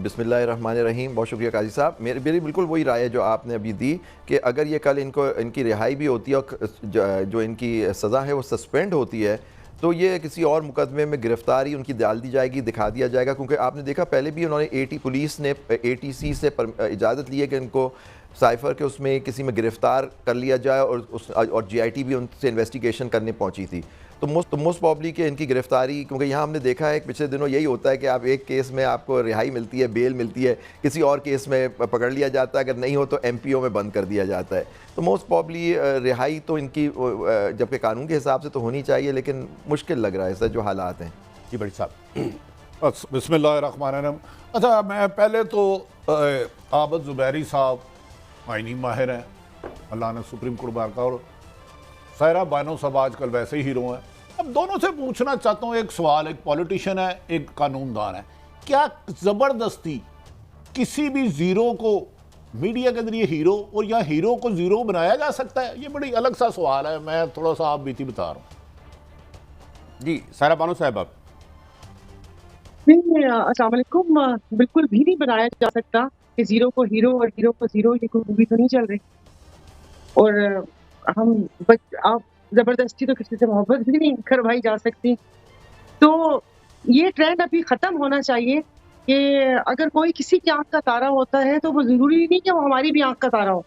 बिस्मिल्लाहिर्रहमानिर्रहीम। बहुत शुक्रिया काजी साहब। मेरी बिल्कुल वही राय है जो आपने अभी दी कि अगर ये कल इनकी रिहाई भी होती है और जो इनकी सज़ा है वो सस्पेंड होती है तो ये किसी और मुकदमे में गिरफ्तारी उनकी डाल दी जाएगी, दिखा दिया जाएगा। क्योंकि आपने देखा पहले भी उन्होंने पुलिस ने ATC से इजाज़त ली है कि इनको साइफ़र के उसमें किसी में गिरफ़्तार कर लिया जाए और GIT भी उनसे इन्वेस्टिगेशन करने पहुंची थी। तो मोस्ट प्रॉब्ली कि इनकी गिरफ़्तारी, क्योंकि यहाँ हमने देखा है पिछले दिनों यही होता है कि आप एक केस में आपको रिहाई मिलती है, बेल मिलती है, किसी और केस में पकड़ लिया जाता है, अगर नहीं हो तो MPO में बंद कर दिया जाता है। तो मोस्ट प्रॉब्ली रिहाई तो इनकी जबकि कानून के हिसाब से तो होनी चाहिए, लेकिन मुश्किल लग रहा है सर जो हालात हैं। जी बड़ी साहब। बिस्मिल्लाहिर्रहमानिर्रहीम। अच्छा, मैं पहले तो आबद ज़ुबैरी साहब आईनी माहिर हैं, अल्लाह ने सुप्रीम कोर्ट बार का, और सायरा बानो साहब आजकल वैसे ही हीरो हैं। अब दोनों से पूछना चाहता हूँ एक सवाल, एक पॉलिटिशियन है, एक कानूनदान है। क्या ज़बरदस्ती किसी भी ज़ीरो को मीडिया के जरिए हीरो और या हीरो को ज़ीरो बनाया जा सकता है? ये बड़ी अलग सा सवाल है, मैं थोड़ा सा आप बीती बता रहा हूँ। जी सायरा बानो साहब, आप। नहीं, अस्सलाम वालेकुम। बिल्कुल भी नहीं बनाया जा सकता कि ज़ीरो को हीरो और हीरो को ज़ीरो, ये कोई मूवी तो नहीं चल रही। और आप ज़बरदस्ती तो किसी से मोहब्बत भी नहीं करवाई जा सकती। तो ये ट्रेंड अभी ख़त्म होना चाहिए कि अगर कोई किसी की आँख का तारा होता है तो वो ज़रूरी नहीं कि वो हमारी भी आँख का तारा हो।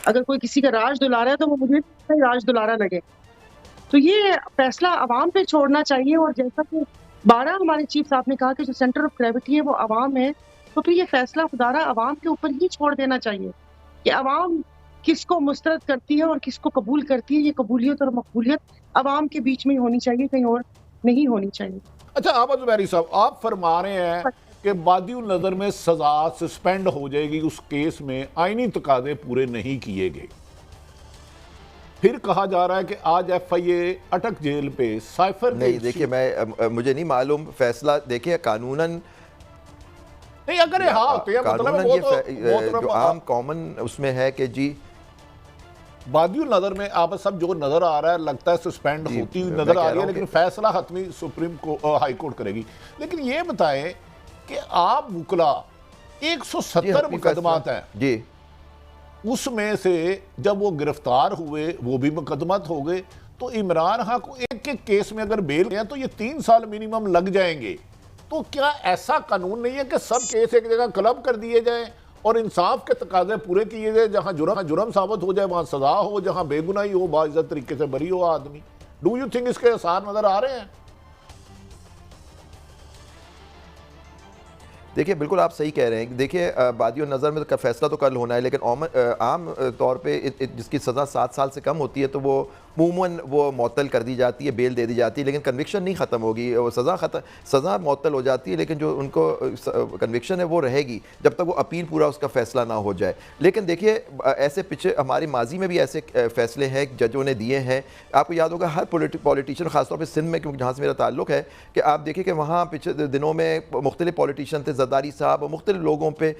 अगर कोई किसी का राज दुलारा है तो वो मुझे राज दुलारा लगे। तो ये फैसला अवाम पे छोड़ना चाहिए। और जैसा कि 12 हमारे चीफ साहब ने कहा कि जो सेंटर ऑफ ग्रेविटी है वो अवाम है, तो फिर ये फैसला खुदारा अवाम के ऊपर ही छोड़ देना चाहिए कि अवाम किसको मुस्तरद करती है और किसको कबूल करती है। ये कबूलियत और मकबूलियत अवाम के बीच में होनी चाहिए, कहीं और नहीं होनी चाहिए। अच्छा आबद ज़ुबैरी साहब, आप फरमा रहे हैं कि बादिउल नज़र में सज़ा सस्पेंड हो जाएगी उस केस में आईनी तकाज़े पूरे नहीं किए गए। फिर कहा जा रहा है कि आज FIA अटक जेल पे साइफर नहीं, देखिए मुझे नहीं मालूम फैसला, देखिए कानूनन नहीं, अगर हाँ तो मतलब वो जो आम कॉमन उसमें है कि जी बादिउल नज़र में आप सब जो नज़र आ रहा है लगता है सस्पेंड होती हुई नज़र आ रही है, लेकिन फैसला हतमी सुप्रीम हाई कोर्ट करेगी। लेकिन ये बताएं कि आप वुकला 170 मुकदमात हैं जी, उसमें से जब वो गिरफ्तार हुए वो भी मुकदमत हो गए, तो इमरान खान को एक एक केस में अगर बेल गया तो ये 3 साल मिनिमम लग जाएंगे। तो क्या ऐसा कानून नहीं है कि सब केस एक जगह क्लब कर दिए जाएं और इंसाफ के तकाजे पूरे किए जाए? जहां जुर्म साबित हो जाए वहां सजा हो, जहां बेगुनाही हो बाइज्जत तरीके से बरी हो आदमी। डू यू थिंक इसके आसार नजर आ रहे हैं? देखिए बिल्कुल आप सही कह रहे हैं। देखिए बादियो नज़र में तो फैसला तो कल होना है, लेकिन आम तौर पे जिसकी सज़ा 7 साल से कम होती है तो वो अमूमन वो मअतल कर दी जाती है, बेल दे दी जाती है, लेकिन कन्विक्शन नहीं ख़त्म होगी। वो सज़ा मअतल हो जाती है, लेकिन जो उनको कन्विक्शन है वो रहेगी जब तक वो अपील पूरा उसका फ़ैसला ना हो जाए। लेकिन देखिए ऐसे पीछे हमारे माजी में भी ऐसे फ़ैसले हैं जजों ने दिए हैं। आपको याद होगा हर पॉलिटिशियन ख़ासतौर पर सिंध में, क्योंकि जहाँ से मेरा ताल्लुक है, कि आप देखिए कि वहाँ पिछले दिनों में मुख्तलिफ पॉलिटिशियन थे, जरदारी साहब, मुख्तलिफ लोगों पे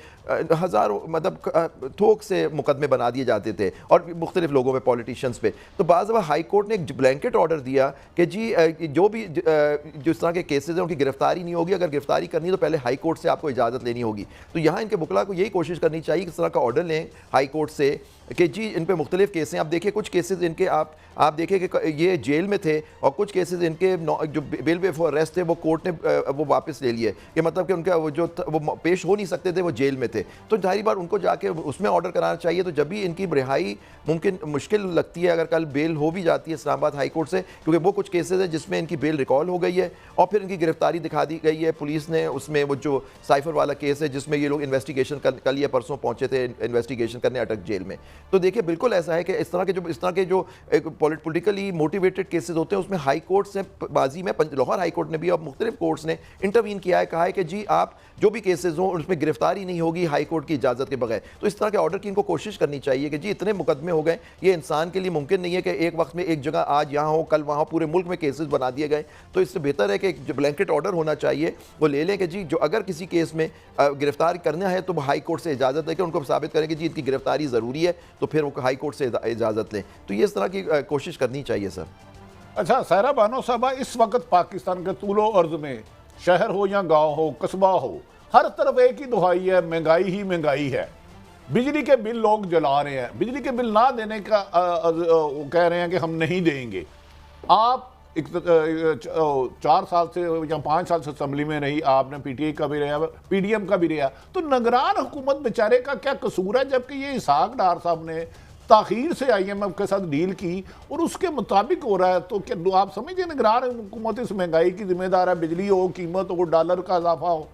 हज़ारों मतलब थोक से मुकदमे बना दिए जाते थे और मुख्तलिफ लोगों पे, पॉलिटिशियंस पे। तो बाज़ दफ़ा हाई कोर्ट ने एक ब्लैंकेट ऑर्डर दिया कि जी जो भी जिस तरह के केसेस हैं उनकी गिरफ्तारी नहीं होगी, अगर गिरफ्तारी करनी तो पहले हाई कोर्ट से आपको इजाज़त लेनी होगी। तो यहाँ इनके वकला को यही कोशिश करनी चाहिए कि इस तरह का ऑर्डर लें हाई कोर्ट से कि जी इन पे मुख्तलिफ केस हैं। आप देखिए कुछ केसेस इनके आप देखिए कि ये जेल में थे और कुछ केसेस इनके जो बेल बिफोर अरेस्ट थे वो कोर्ट ने वो वापस ले लिए, कि मतलब कि उनका वो पेश हो नहीं सकते थे, वो जेल में थे। तो जाहिर बार उनको जाके उसमें ऑर्डर कराना चाहिए। तो जब भी इनकी रिहाई मुमकिन मुश्किल लगती है, अगर कल बेल हो भी जाती है इस्लामाबाद हाई कोर्ट से, क्योंकि वो कुछ केसेस हैं जिसमें इनकी बेल रिकॉल हो गई है और फिर इनकी गिरफ्तारी दिखा दी गई है पुलिस ने। उसमें वो जो साइफर वाला केस है जिसमें ये लोग इन्वेस्टिगेशन कल या परसों पहुंचे थे इन्वेस्टिगेशन करने अटक जेल में। तो देखिए बिल्कुल ऐसा है कि इस तरह के जो पॉलिटिकली मोटिवेटेड केसेस होते हैं उसमें हाई कोर्ट से बाजी में लाहौर हाई कोर्ट ने भी और मुख्तलिफ कोर्ट्स ने इंटरवीन किया है, कहा है कि जी आप जो भी केसेस हों उसमें गिरफ्तारी नहीं होगी हाई कोर्ट की इजाज़त के बगैर। तो इस तरह के ऑर्डर की इनको कोशिश करनी चाहिए कि जी इतने मुकदमे हो गए, ये इंसान के लिए मुमकिन नहीं है कि एक वक्त में एक जगह आज यहाँ हो कल वहाँ, पूरे मुल्क में केसेस बना दिए गए। तो इससे बेहतर है कि एक जो ब्लैंकेट ऑर्डर होना चाहिए वो ले लें कि जी जो अगर किसी केस में गिरफ्तार करना है तो हाई कोर्ट से इजाज़त लेकर उनको साबित करें कि जी इनकी गिरफ्तारी ज़रूरी है, तो फिर वो हाई कोर्ट से इजाज़त लें। तो ये इस तरह की कोशिश करनी चाहिए सर। अच्छा सायरा बानो साहबा, इस वक्त पाकिस्तान के तूलो अर्ज में शहर हो या गांव हो, कस्बा हो, हर तरफ एक ही दुहाई है, महंगाई ही महंगाई है। बिजली के बिल लोग जला रहे हैं, बिजली के बिल ना देने का वो कह रहे हैं कि हम नहीं देंगे। आप 4 साल से या 5 साल से असेंबली में रही, आपने पीटीआई का भी रहा, पीडीएम का भी रहा, तो निगरान हुकूमत बेचारे का क्या कसूर है, जबकि ये इसहाक डार साहब ने ताखीर से आईएमएफ के साथ डील की और उसके मुताबिक हो रहा है। तो क्या आप समझिए निगरान हुकूमत इस महंगाई की जिम्मेदार है? बिजली हो, कीमत हो, डॉलर का इजाफा हो।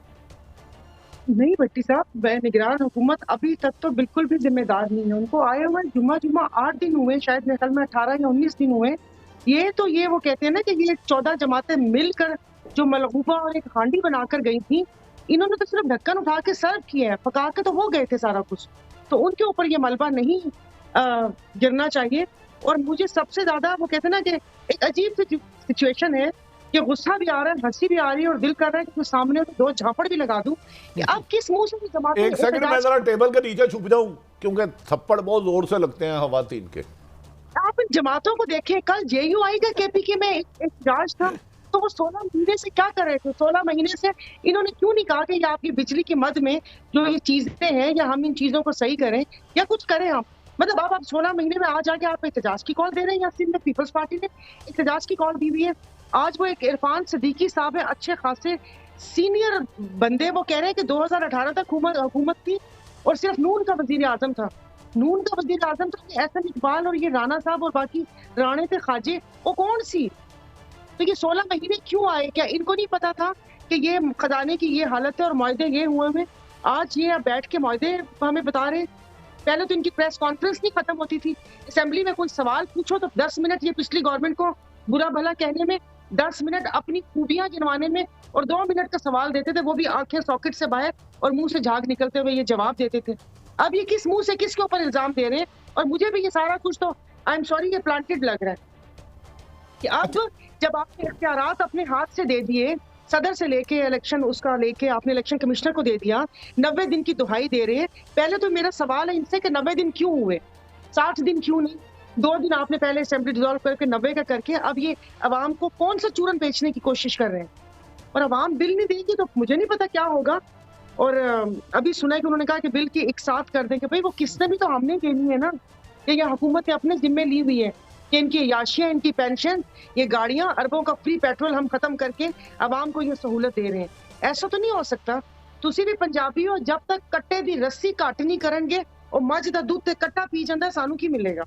नहीं भट्टी साहब, वह निगरान हुकूमत अभी तक तो बिल्कुल भी जिम्मेदार नहीं है। उनको आए हुए जुम्मा 8 दिन हुए, शायद मेरे ख्याल में 18 या 19 दिन हुए। ये वो कहते हैं ना कि ये 14 जमातें मिलकर जो मलगूबा और एक हांडी बनाकर गई थी, इन्होंने तो सिर्फ ढक्कन उठा के सर्व किया है, पका के तो वो गए थे सारा कुछ। तो उनके ऊपर ये मलबा नहीं गिरना चाहिए। और मुझे सबसे ज्यादा वो कहते हैं ना कि एक अजीब सी सिचुएशन है कि गुस्सा भी आ रहा है, हंसी भी आ रही है और दिल कर रहा है कि सामने तो 2 झापड़ भी लगा दूं कि अब किस मुंह से जमाते। एक सेकंड में जरा टेबल के नीचे छुप जाऊं, क्योंकि थप्पड़ बहुत जोर से लगते हैं खवातीन के। आप इन जमातों को देखें, कल जेयूआई का केपीके में एक जांच था, तो वो 16 महीने से क्या कर रहे थे? 16 महीने से इन्होंने क्यों नहीं कहा कि ये आपकी बिजली की मद में जो ये चीजें हैं या हम इन चीजों को सही करें या कुछ करें हम। मतलब आप 16 महीने में आज आके आप एहतजाज की कॉल दे रहे हैं। या सिंध में पीपल्स पार्टी ने एहतजाज की कॉल दी हुई है। आज वो एक इरफान सिद्दीकी साहब है, अच्छे खासे सीनियर बंदे, वो कह रहे हैं कि 2018 तक हुकूमत थी और सिर्फ नून का वजीर आजम था। नून का वजीर आजम था एहसन इकबाल और ये राणा साहब और बाकी राणे थे खाजे, वो कौन सी? तो ये 16 महीने क्यों आए? क्या इनको नहीं पता था कि ये खजाने की ये हालत है और मुआहदे ये हुए हैं? आज ये बैठ के मुआहदे हमें बता रहे। पहले तो इनकी प्रेस कॉन्फ्रेंस नहीं खत्म होती थी, असेंबली में कोई सवाल पूछो तो 10 मिनट ये पिछली गवर्नमेंट को बुरा भला कहने में, 10 मिनट अपनी खूबियां गिनवाने में, और 2 मिनट का सवाल देते थे, वो भी आंखें सॉकेट से बाहर और मुंह से झाग निकलते हुए ये जवाब देते थे। अब ये किस मुंह से किसके ऊपर इल्जाम दे रहे हैं? और मुझे भी ये सारा कुछ तो आई एम सॉरी ये प्लांटेड लग रहा है कि अब जब आपने इख्तियारात अपने हाथ से दे दिए, सदर से लेके इलेक्शन उसका लेके आपने इलेक्शन कमिश्नर को दे दिया, 90 दिन की दुहाई दे रहे हैं। पहले तो मेरा सवाल है इनसे कि 90 दिन क्यों हुए, 60 दिन क्यों नहीं? 2 दिन आपने पहले असेंबली डिसॉल्व करके 90 का करके अब ये अवाम को कौन सा चूरन बेचने की कोशिश कर रहे हैं? और अवाम बिल नहीं देगी तो मुझे नहीं पता क्या होगा। और अभी सुना है कि उन्होंने कहा कि बिल की एक साथ कर देंगे। भाई वो किसने भी तो हमने देनी है ना, कि ये हुकूमत ने अपने जिम्मे ली हुई है कि इनकी याशियां, इनकी पेंशन, ये गाड़ियां, अरबों का फ्री पेट्रोल हम खत्म करके अवाम को ये सहूलत दे रहे हैं। ऐसा तो नहीं हो सकता। तुसी भी पंजाबी हो, जब तक कट्टे दी रस्सी घट नहीं करेंगे और मझ दा दूध ते कट्टा पी जाता सानू की मिलेगा।